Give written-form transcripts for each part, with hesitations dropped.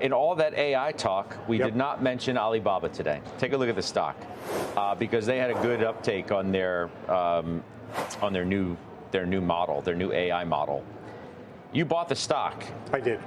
In all that AI talk, we did not mention Alibaba today. Take a look at the stock because they had a good uptake on their new model, their new AI model. You bought the stock. I did.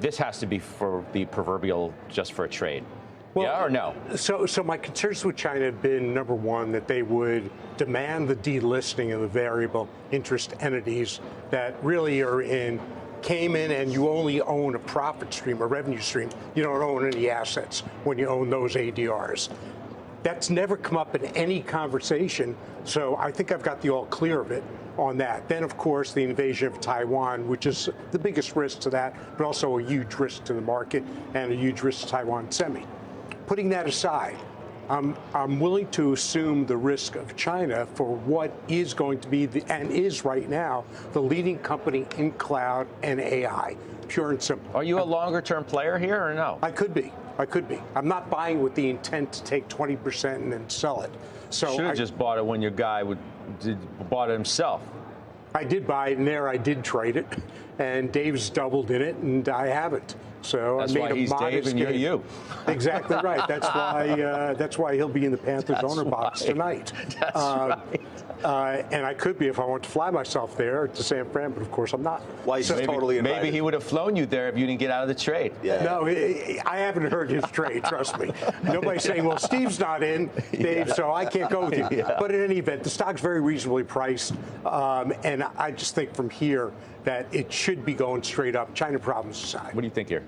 This has to be for the proverbial just for a trade. Well, yeah or no? So my concerns with China have been, number one, that they would demand the delisting of the variable interest entities that really are in Cayman, and you only own a profit stream, a revenue stream. You don't own any assets when you own those ADRs. That's never come up in any conversation, so I think I've got the all clear of it on that. Then, of course, the invasion of Taiwan, which is the biggest risk to that, but also a huge risk to the market and a huge risk to Taiwan semi. Putting that aside, I'm willing to assume the risk of China for what is going to be, and is right now, the leading company in cloud and AI, pure and simple. Are you a longer-term player here or no? I could be. I'm not buying with the intent to take 20% and then sell it. So should have just bought it when your guy bought it himself. I did buy it, and there I did trade it, and Dave's doubled in it, and I haven't. So that's I made why a he's modest Dave and you're gain. you. Exactly right. That's why he'll be in the Panthers owner box tonight. That's right. And I could be if I want to fly myself there to San Fran, but of course I'm not. Weiss is totally invited. Maybe he would have flown you there if you didn't get out of the trade. Yeah. No, I haven't heard his trade, trust me. Nobody's saying, well, Steve's not in, Dave, so I can't go with you. Yeah. But in any event, the stock's very reasonably priced, and I just think from here that it should be going straight up, China problems aside. What do you think here?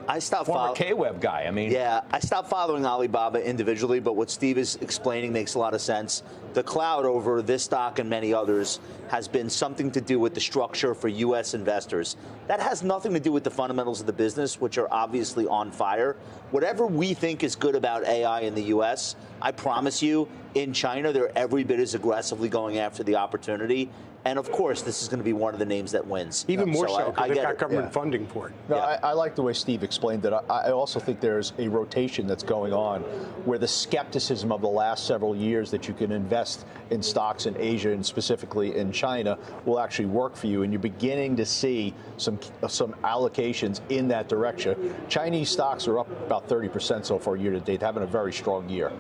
I stopped former K-Web guy. I mean, yeah, I stopped following Alibaba individually, but what Steve is explaining makes a lot of sense. The cloud over this stock and many others has been something to do with the structure for U.S. investors. That has nothing to do with the fundamentals of the business, which are obviously on fire. Whatever we think is good about AI in the U.S., I promise you, in China, they're every bit as aggressively going after the opportunity. And, of course, this is going to be one of the names that wins. Even more so, because they've got government funding for it. No, I like the way Steve explained it. I also think there's a rotation that's going on where the skepticism of the last several years that you can invest in stocks in Asia and specifically in China will actually work for you. And you're beginning to see some allocations in that direction. Chinese stocks are up about 30% so far year to date, having a very strong year,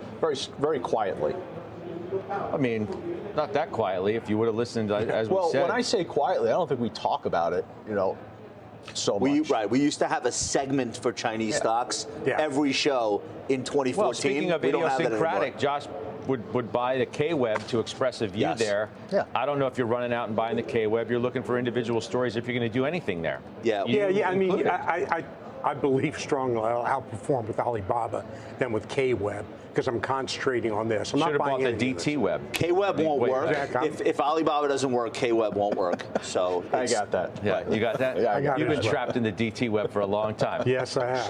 very quietly. I mean, not that quietly. If you would have listened, as we said. Well, when I say quietly, I don't think we talk about it, so much. Right. We used to have a segment for Chinese stocks every show in 2014. Well, speaking of idiosyncratic, Josh would buy the K-Web to express a view there. Yeah. I don't know if you're running out and buying the K-Web. You're looking for individual stories if you're going to do anything there. Yeah. I mean, I believe strongly I'll outperform with Alibaba than with K-Web because I'm concentrating on this. I'm Should not have bought buying the DT-Web. K-Web won't work. If Alibaba doesn't work, K-Web won't work. So I got that. Yeah, you got that? Yeah, I got You've it. been trapped in the DT-Web for a long time. Yes, I have.